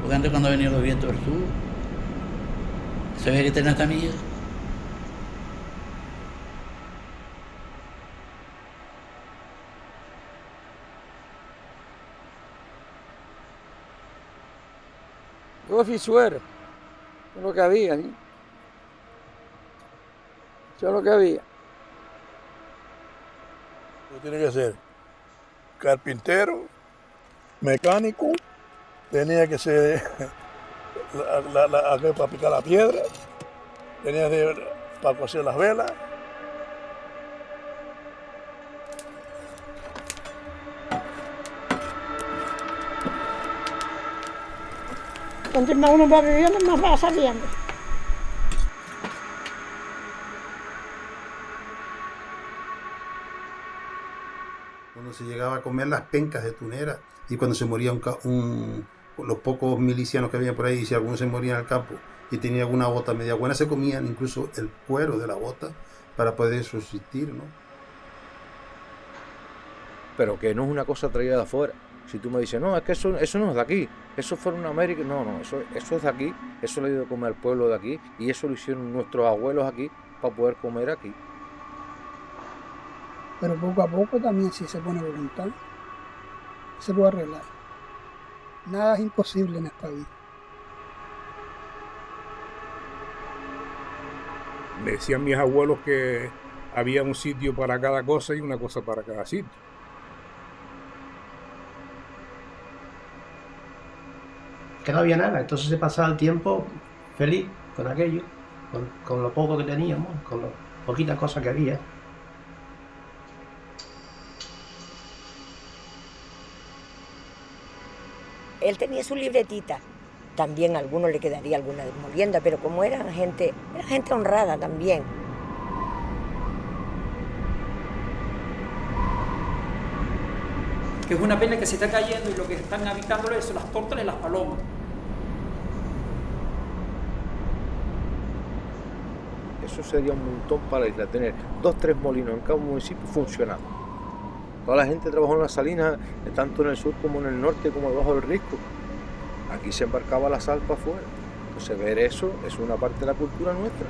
Porque antes cuando venían los vientos del sur, se ve que tenía esta milla. Todo fisuero, es lo que había, ¿sí? Eso es lo que había. Tú tienes que ser carpintero, mecánico, tenía que ser para picar la piedra, tenía que ser para coser las velas. Donde más uno va viviendo, más va saliendo. Cuando se llegaba a comer las pencas de tunera y cuando se moría los pocos milicianos que había por ahí, y si algunos se morían al campo y tenía alguna bota media buena, se comían incluso el cuero de la bota para poder subsistir, ¿no? Pero que no es una cosa traída de afuera. Si tú me dices, no, es que eso no es de aquí, eso fue en América, no, eso es de aquí, eso lo ha ido a comer el pueblo de aquí y eso lo hicieron nuestros abuelos aquí para poder comer aquí. Pero poco a poco también, si se pone voluntad, se puede arreglar. Nada es imposible en esta vida. Me decían mis abuelos que había un sitio para cada cosa y una cosa para cada sitio. Que no había nada, entonces se pasaba el tiempo feliz con aquello, con lo poco que teníamos, con las poquitas cosas que había. Él tenía su libretita, también a algunos le quedaría alguna molienda, pero como era gente honrada también. Que es una pena que se está cayendo y lo que están habitándolo son las tórtolas y las palomas. Eso sería un montón para la isla, tener 2 o 3 molinos en cada municipio funcionando. Toda la gente trabajó en las salinas, tanto en el sur como en el norte, como debajo del risco. Aquí se embarcaba la sal para afuera. Entonces ver eso es una parte de la cultura nuestra.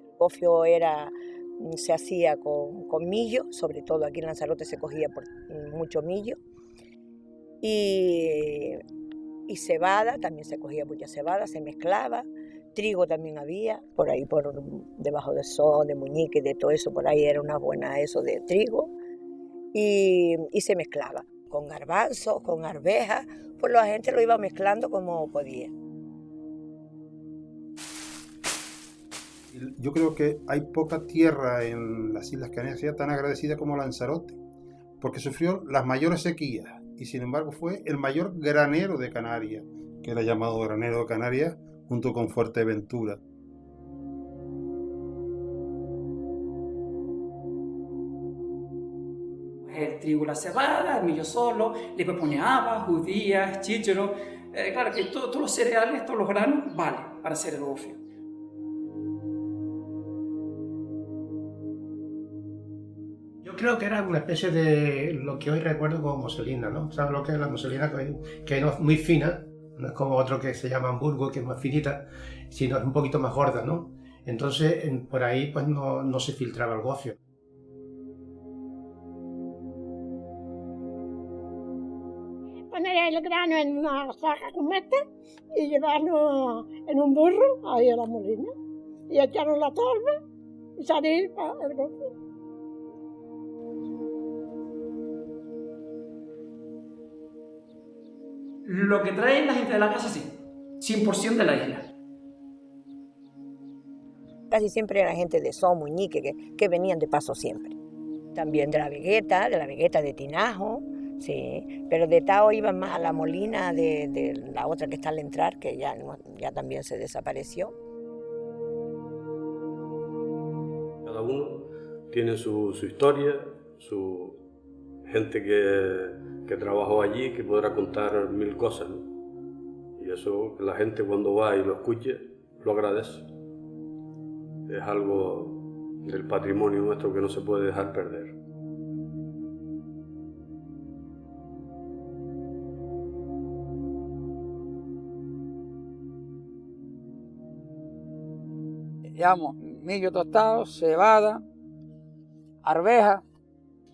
El gofio se hacía con millo, sobre todo aquí en Lanzarote se cogía por mucho millo, y cebada, también se cogía mucha cebada, se mezclaba, trigo también había, por ahí por debajo de Son, de Muñique, de todo eso, por ahí era una buena eso de trigo, y se mezclaba con garbanzos, con arvejas, pues la gente lo iba mezclando como podía. Yo creo que hay poca tierra en las Islas Canarias tan agradecida como Lanzarote, porque sufrió las mayores sequías y sin embargo fue el mayor granero de Canarias, que era llamado granero de Canarias, junto con Fuerteventura. El trigo, la cebada, el millo solo, después ponía habas, judías, chícharos. Claro que todos los cereales, todos los granos, valen para hacer el gofio. Yo creo que era una especie de lo que hoy recuerdo como muselina, ¿no? ¿Sabes lo que es la muselina? Que no es muy fina, no es como otro que se llama Hamburgo, que es más finita, sino es un poquito más gorda, ¿no? Entonces, por ahí pues no se filtraba el gofio. Poner el grano en una saca como esta y llevarlo en un burro ahí a la molina y echarlo en la torba y salir para el gofio. Lo que trae la gente de la casa, sí, 100% de la isla. Casi siempre era gente de Son, Muñique, que venían de paso siempre. También de la Vegueta de Tinajo, sí, pero de Tao iban más a la molina de la otra que está al entrar, que ya también se desapareció. Cada uno tienen su historia, su gente que trabajó allí, que podrá contar mil cosas, ¿no? Y eso, la gente cuando va y lo escuche, lo agradece. Es algo del patrimonio nuestro que no se puede dejar perder. Llevamos millo tostado, cebada, arveja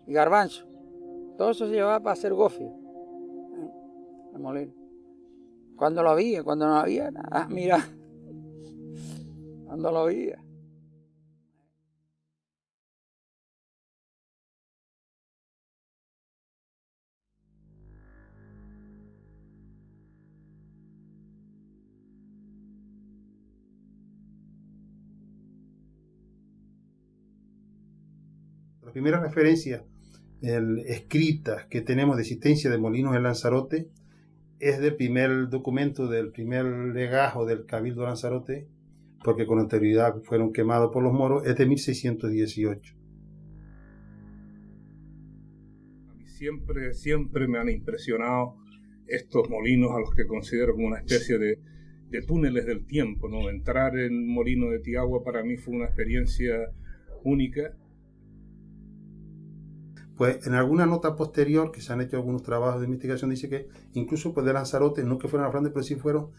y garbanzo. Todo eso se llevaba para hacer gofio. El molino. Cuando lo había, cuando no había, nada, mira. Cuando lo había. La primera referencia escritas que tenemos de existencia de molinos en Lanzarote es del primer documento, del primer legajo del Cabildo de Lanzarote, porque con anterioridad fueron quemados por los moros, es de 1618. A mí siempre me han impresionado estos molinos a los que considero como una especie de túneles del tiempo, ¿no? Entrar en el molino de Tiagua para mí fue una experiencia única. Pues en alguna nota posterior, que se han hecho algunos trabajos de investigación, dice que incluso pues de Lanzarote, no que fueron a Flandes, pero sí fueron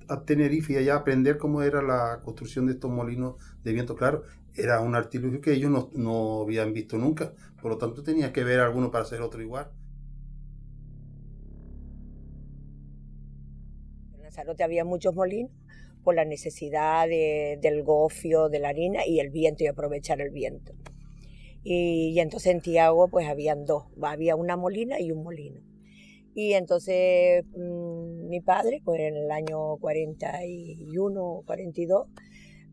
a Tenerife y allá a aprender cómo era la construcción de estos molinos de viento. Claro, era un artilugio que ellos no habían visto nunca, por lo tanto tenía que ver alguno para hacer otro igual. En Lanzarote había muchos molinos por la necesidad del gofio, de la harina y el viento, y aprovechar el viento. Y entonces en Tiagua pues habían dos, había una molina y un molino. Y entonces mi padre, pues en el año 41, 42,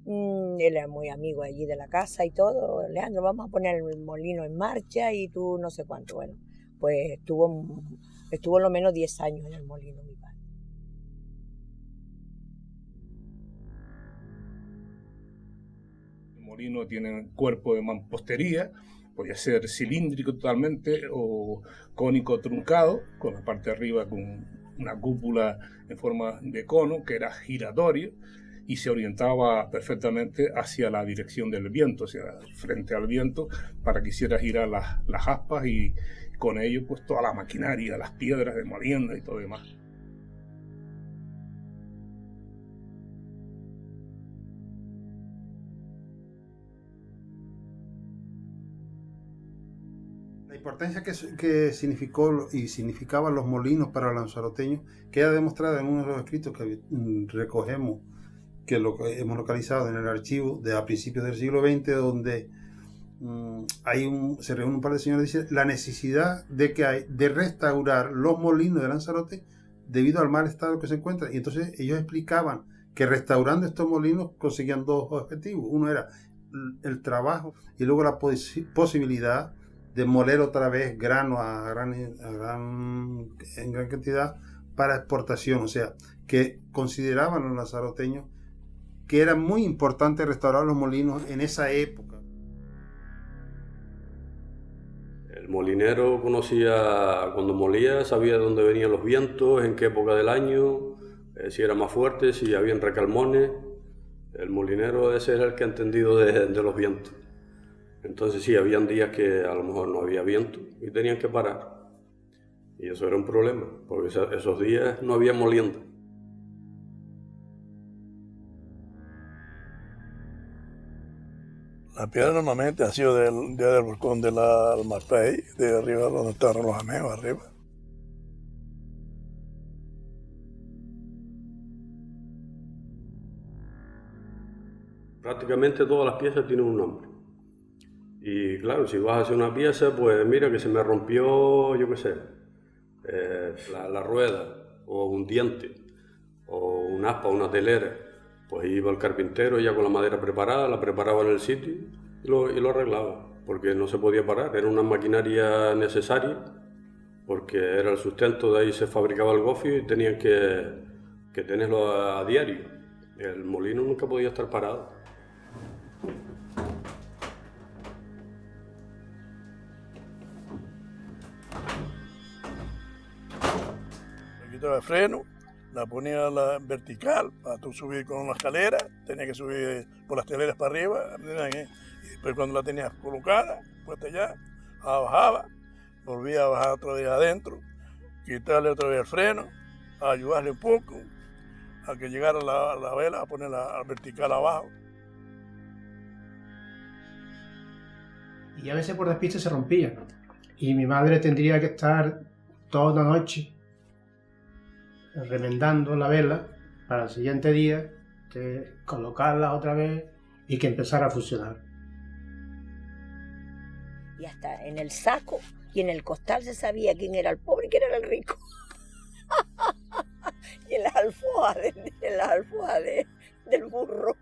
él era muy amigo allí de la casa y todo. Leandro, vamos a poner el molino en marcha y tú no sé cuánto. Bueno, pues estuvo lo menos 10 años en el molino mi padre. El molino tiene cuerpo de mampostería, podía ser cilíndrico totalmente o cónico truncado, con la parte de arriba con una cúpula en forma de cono que era giratorio y se orientaba perfectamente hacia la dirección del viento, hacia frente al viento, para que hiciera girar las aspas y con ello pues toda la maquinaria, las piedras de molienda y todo demás. La importancia que significó y significaban los molinos para los lanzaroteños queda demostrada en uno de los escritos que recogemos, que lo hemos localizado en el archivo a principios del siglo XX, donde se reúne un par de señores y dice la necesidad de restaurar los molinos de Lanzarote debido al mal estado que se encuentran. Y entonces ellos explicaban que restaurando estos molinos conseguían dos objetivos. Uno era el trabajo y luego la posibilidad de moler otra vez grano en gran cantidad para exportación. O sea, que consideraban los lanzaroteños que era muy importante restaurar los molinos en esa época. El molinero conocía, cuando molía, sabía de dónde venían los vientos, en qué época del año, si era más fuerte, si había recalmones. El molinero ese era el que ha entendido de los vientos. Entonces sí, habían días que a lo mejor no había viento y tenían que parar. Y eso era un problema, porque esos días no había molienda. La piedra normalmente ha sido del volcán de la Almarpey, de arriba donde están los amejos, arriba. Prácticamente todas las piezas tienen un nombre. Y claro, si vas a hacer una pieza, pues mira que se me rompió, yo qué sé, la rueda, o un diente, o un aspa, una telera. Pues iba el carpintero ya con la madera preparada, la preparaba en el sitio y lo arreglaba, porque no se podía parar, era una maquinaria necesaria, porque era el sustento, de ahí se fabricaba el gofio y tenían que tenerlo a diario. El molino nunca podía estar parado. quitaba el freno, la ponía la vertical para tú subir con una escalera, tenía que subir por las escaleras para arriba, y después cuando la tenías colocada, puesta ya, bajaba, volvía a bajar otra vez adentro, quitarle otra vez el freno, a ayudarle un poco, a que llegara la vela, a ponerla vertical abajo. Y a veces por despiste se rompía. Y mi madre tendría que estar toda una noche remendando la vela para el siguiente día, que colocarla otra vez y que empezara a funcionar. Y hasta en el saco y en el costal se sabía quién era el pobre y quién era el rico. Y en las alfojas del burro.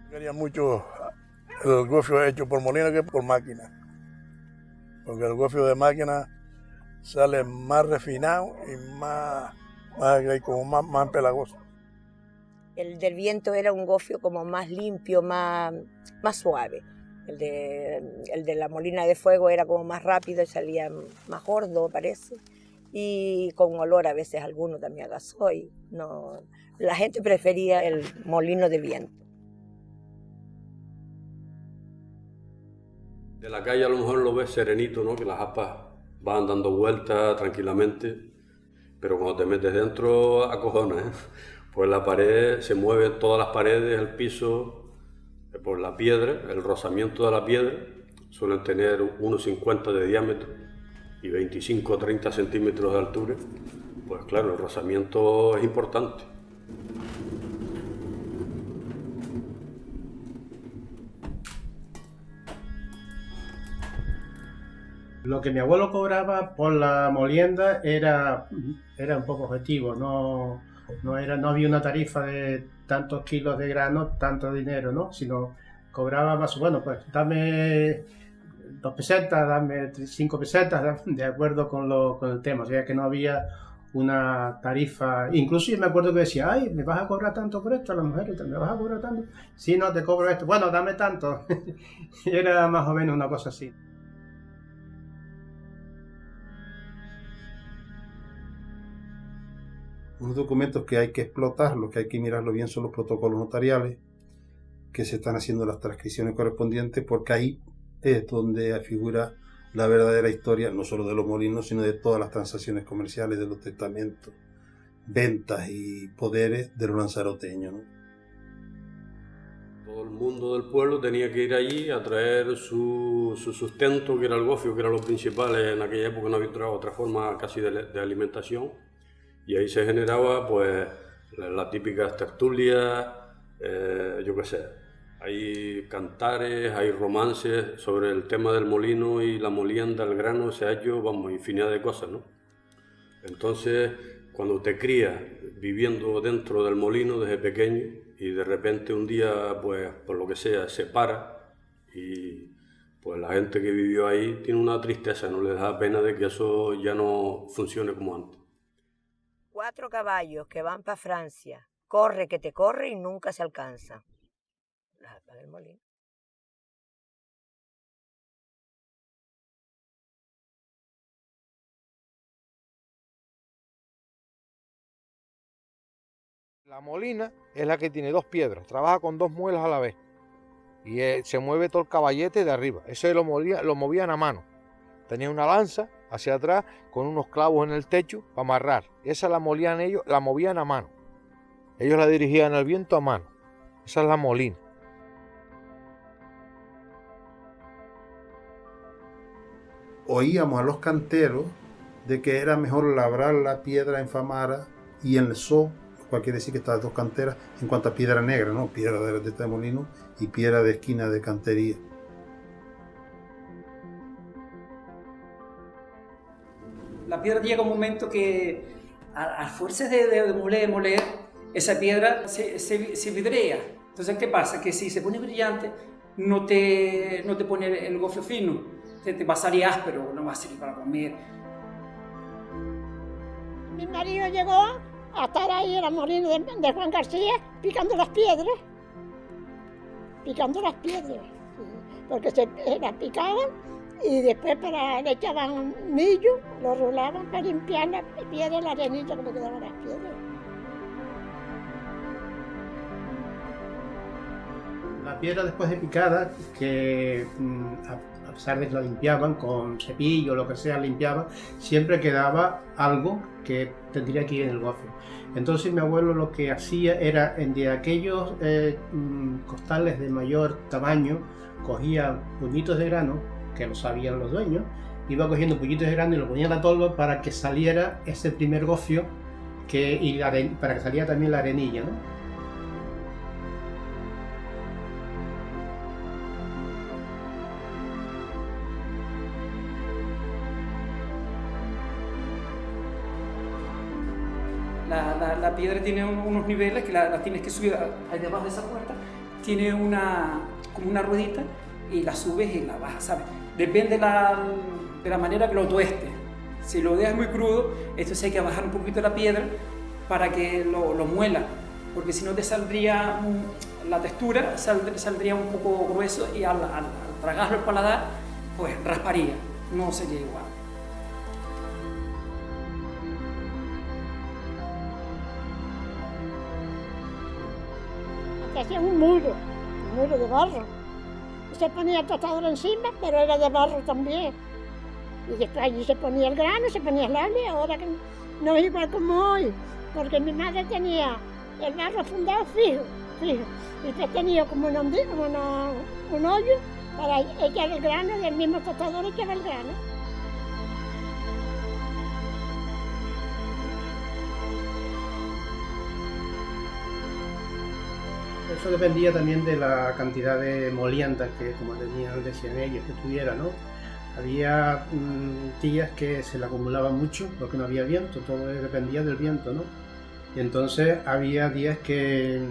Quería mucho el gofio hecho por molino que por máquina, porque el gofio de máquina sale más refinado y más empalagoso. El del viento era un gofio como más limpio, más suave. El de la molina de fuego era como más rápido y salía más gordo, parece. Y con olor a veces alguno también a gasoil. No, la gente prefería el molino de viento. De la calle a lo mejor lo ves serenito, ¿no? Que las aspas van dando vueltas tranquilamente, pero cuando te metes dentro acojonas, ¿eh? Pues la pared se mueve, todas las paredes, el piso, por la piedra, el rozamiento de la piedra, suelen tener 1,50 de diámetro y 25 o 30 centímetros de altura. Pues claro, el rozamiento es importante. Lo que mi abuelo cobraba por la molienda era un poco objetivo, no había una tarifa de tantos kilos de grano, tanto dinero, ¿no? Sino cobraba más, bueno, pues dame 2 pesetas, dame 5 pesetas, de acuerdo con el tema, o sea que no había una tarifa. Incluso yo me acuerdo que decía, ay, ¿me vas a cobrar tanto por esto a la mujer? ¿Me vas a cobrar tanto? Sí, no, te cobro esto. Bueno, dame tanto. Era más o menos una cosa así. Unos documentos que hay que explotarlos, que hay que mirarlo bien, son los protocolos notariales, que se están haciendo las transcripciones correspondientes, porque ahí es donde figura la verdadera historia, no solo de los molinos, sino de todas las transacciones comerciales, de los testamentos, ventas y poderes de los lanzaroteños, ¿no? Todo el mundo del pueblo tenía que ir allí a traer su sustento, que era el gofio, que era lo principal. En aquella época no había otra forma casi de alimentación. Y ahí se generaba pues las típicas tertulias, yo qué sé, hay cantares, hay romances sobre el tema del molino y la molienda, el grano, se ha hecho, vamos, infinidad de cosas, ¿no? Entonces, cuando te crías viviendo dentro del molino desde pequeño y de repente un día, pues por lo que sea, se para y pues la gente que vivió ahí tiene una tristeza, no les da pena de que eso ya no funcione como antes. 4 caballos que van para Francia, corre que te corre y nunca se alcanza. Las aspas del molino. La molina es la que tiene 2 piedras, trabaja con 2 muelas a la vez y se mueve todo el caballete de arriba. Eso lo movían a mano. Tenía una lanza hacia atrás con unos clavos en el techo para amarrar. Esa la molían ellos, la movían a mano. Ellos la dirigían al viento a mano. Esa es la molina. Oíamos a los canteros de que era mejor labrar la piedra en Famara y en el So, lo cual quiere decir que estas 2 canteras en cuanto a piedra negra, ¿no? Piedra de este molino y piedra de esquina de cantería. La piedra llega un momento que a fuerza de moler, esa piedra se vidrea. Entonces, ¿qué pasa? Que si se pone brillante, no te pone el gofio fino, te va a salir áspero, no va a servir para comer. Mi marido llegó a estar ahí en la molina de Juan García picando las piedras. Picando las piedras, sí, porque se las picaban y después le echaban millo, lo rolaban para limpiar la piedra, la arenilla que le quedaba a las piedras. La piedra después de picada, que a pesar de que la limpiaban con cepillo o lo que sea, limpiaban, siempre quedaba algo que tendría que ir en el gofio. Entonces mi abuelo lo que hacía era, de aquellos costales de mayor tamaño, cogía puñitos de grano, que lo sabían los dueños, iba cogiendo puñitos de grano y lo ponía en la tolva para que saliera ese primer gofio, para que saliera también la arenilla, ¿no? La piedra tiene unos niveles que la tienes que subir ahí debajo de esa puerta. Tiene como una ruedita y la subes y la bajas, ¿sabes? Depende de la manera que lo tuestes. Si lo dejas muy crudo, entonces hay que bajar un poquito la piedra para que lo muela, porque si no te saldría la textura, saldría un poco grueso y al tragarlo al paladar, pues rasparía, no sería igual. Hacía un muro de barro. Se ponía el tostador encima, pero era de barro también. Y después allí se ponía el grano, se ponía el alio, ahora que no es igual como hoy, porque mi madre tenía el barro fundado fijo. Y después tenía como un hoyo para echar el grano, y el mismo tostador echaba el grano. Eso dependía también de la cantidad de moliendas que, como decían ellos, que tuviera, ¿no? Había días que se le acumulaba mucho porque no había viento, todo dependía del viento, ¿no? Y entonces había días que,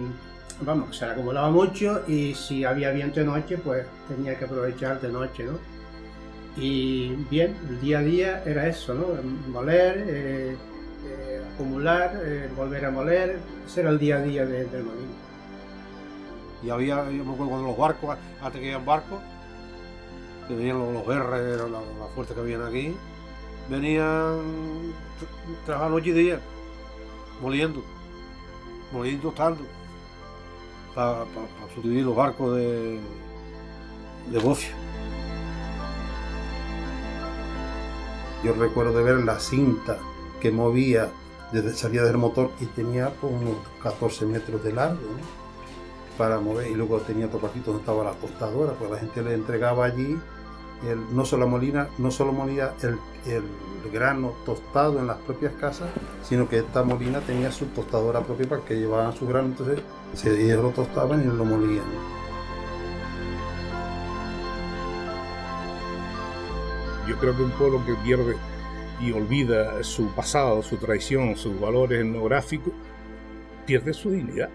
vamos, se le acumulaba mucho y si había viento de noche, pues tenía que aprovechar de noche, ¿no? Y bien, el día a día era eso, ¿no? Moler, acumular, volver a moler, ese era el día a día del molino. Y había, yo me acuerdo cuando los barcos, antes que iban barcos, que venían los guerras, las fuerzas que habían aquí, venían, trabajaban noche y día, moliendo y tostando, para sustituir los barcos de gofio. Yo recuerdo de ver la cinta que movía, salía del motor y tenía pues, unos 14 metros de largo, ¿no? Para mover, y luego tenía otro cuartito donde estaba la tostadora, pues la gente le entregaba allí, no solo molía el grano tostado en las propias casas, sino que esta molina tenía su tostadora propia para que llevaban su grano, entonces ellos lo tostaban y lo molían. Yo creo que un pueblo que pierde y olvida su pasado, su tradición, sus valores etnográficos, pierde su dignidad.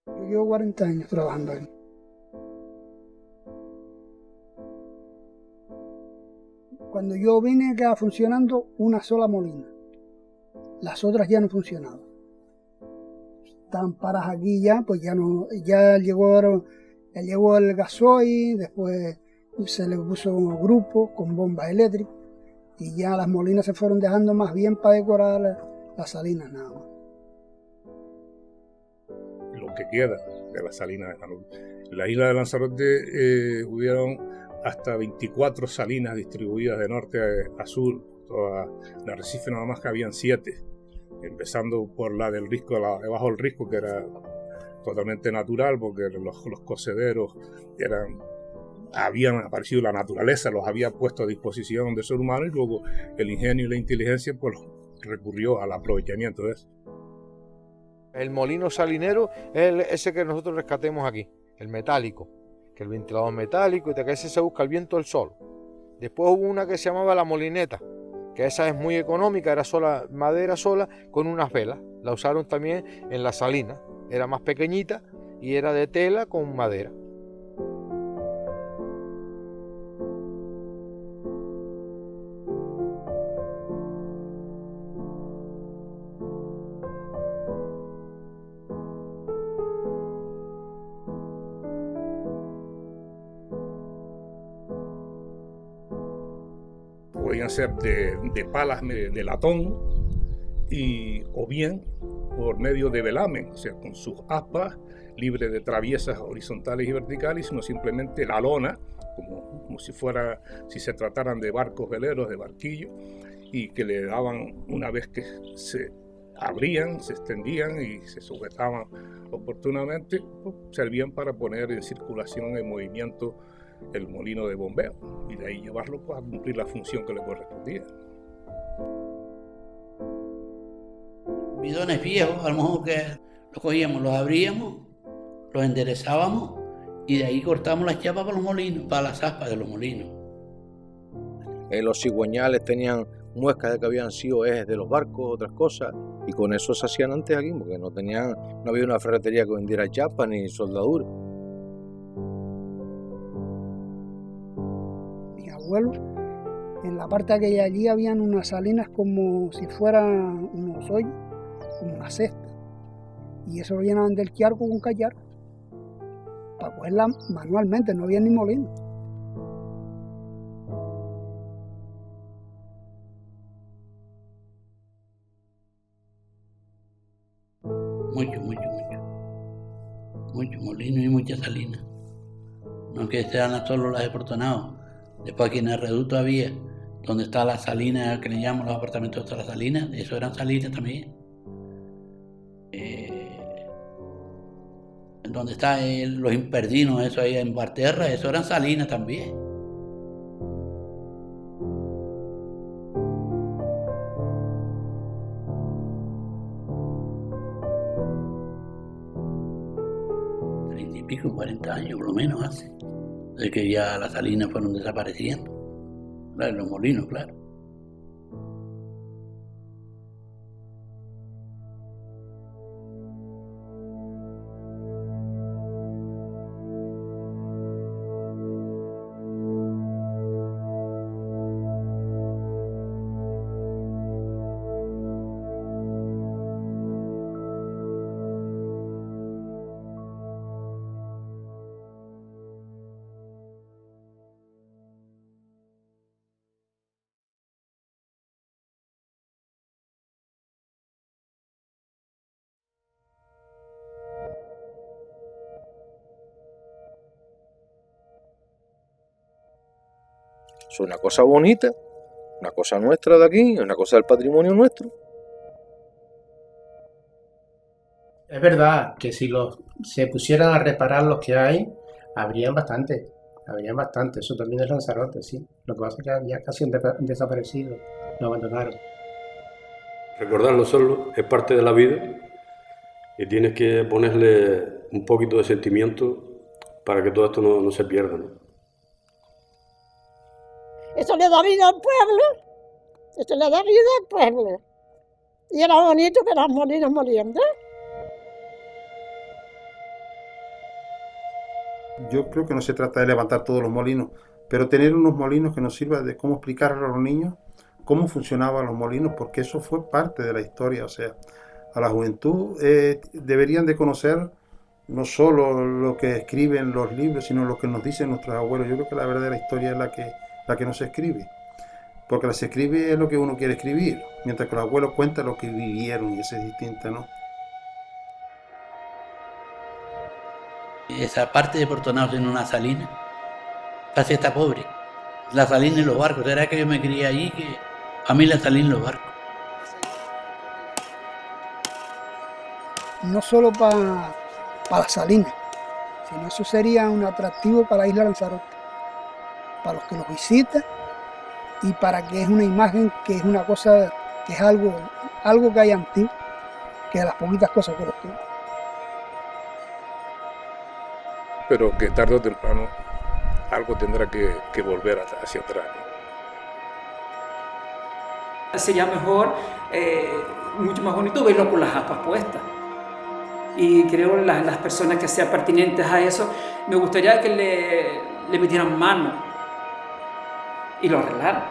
Yo llevo 40 años trabajando ahí. Cuando yo vine quedaba funcionando una sola molina. Las otras ya no funcionaban. Estaban paradas aquí ya, pues ya no, ya llegó el gasoil, después se le puso un grupo con bombas eléctricas y ya las molinas se fueron dejando más bien para decorar las salinas nada más. Lo que queda de las salinas de Lanzarote. En la isla de Lanzarote hubieron hasta 24 salinas distribuidas de norte a sur. Toda la Arrecife nada más que habían 7, empezando por la del Risco, la debajo del Risco, que era totalmente natural, porque los cocederos habían aparecido, la naturaleza los había puesto a disposición del ser humano, y luego el ingenio y la inteligencia pues recurrió al aprovechamiento de eso. El molino salinero es ese que nosotros rescatemos aquí, el metálico, que el ventilador metálico, y de que ese se busca el viento del sol. Después hubo una que se llamaba la molineta, que esa es muy económica, era sola, madera sola con unas velas. La usaron también en la salina, era más pequeñita y era de tela con madera. Podían ser de palas de latón o bien por medio de velamen, o sea, con sus aspas, libre de traviesas horizontales y verticales, sino simplemente la lona, como si se trataran de barcos veleros, de barquillos, y que le daban, una vez que se abrían, se extendían y se sujetaban oportunamente, pues, servían para poner en circulación, en movimiento, el molino de bombeo, y de ahí llevarlo pues, a cumplir la función que le correspondía. Bidones viejos, a lo mejor que los cogíamos, los abríamos, los enderezábamos y de ahí cortamos las chapas para los molinos, para las aspas de los molinos. Los cigüeñales tenían muescas de que habían sido ejes de los barcos, otras cosas, y con eso se hacían antes aquí, porque no había una ferretería que vendiera chapas ni soldadura. Mi abuelo, en la parte que allí habían unas salinas como si fueran unos hoyos, como una cesta, y eso lo llenaban del charco con callar para cogerla manualmente, no había ni molino. Mucho molino y mucha salina. No que sean solo las de Portonao. Después aquí en el reducto había, donde está la salina, que le llaman los apartamentos de la salina, eso eran salinas también. Donde están los imperdinos, eso ahí en Barterra, eso eran salinas también. Y pico, 40 años por lo menos hace, de que ya las salinas fueron desapareciendo. Claro, los molinos, claro. Es una cosa bonita, una cosa nuestra de aquí, una cosa del patrimonio nuestro. Es verdad que si se pusieran a reparar los que hay, habrían bastante, eso también es Lanzarote, sí. Lo que pasa es que ya casi han desaparecido, lo abandonaron. Recordarlo solo es parte de la vida y tienes que ponerle un poquito de sentimiento para que todo esto no se pierda, ¿no? Eso le da vida al pueblo, Y era bonito que las molinas moliendo. Yo creo que no se trata de levantar todos los molinos, pero tener unos molinos que nos sirvan de cómo explicarle a los niños cómo funcionaban los molinos, porque eso fue parte de la historia. O sea, a la juventud deberían de conocer no solo lo que escriben los libros, sino lo que nos dicen nuestros abuelos. Yo creo que la verdadera historia es la que no se escribe. Porque la se escribe es lo que uno quiere escribir, mientras que los abuelos cuentan lo que vivieron, y eso es distinto, ¿no? Esa parte de Portonao tiene una salina, casi está pobre. La salina y los barcos, era que yo me crié allí, que a mí la salina y los barcos. No solo para la salina, sino eso sería un atractivo para la isla Lanzarote, para los que nos visitan y para que es una imagen que es una cosa, que es algo que hay antiguo, que de las poquitas cosas que los tiene. Pero que tarde o temprano algo tendrá que volver hacia atrás, ¿no? Sería mejor, mucho más bonito verlo con las aspas puestas. Y creo las personas que sean pertinentes a eso, me gustaría que le metieran mano y lo arreglaran.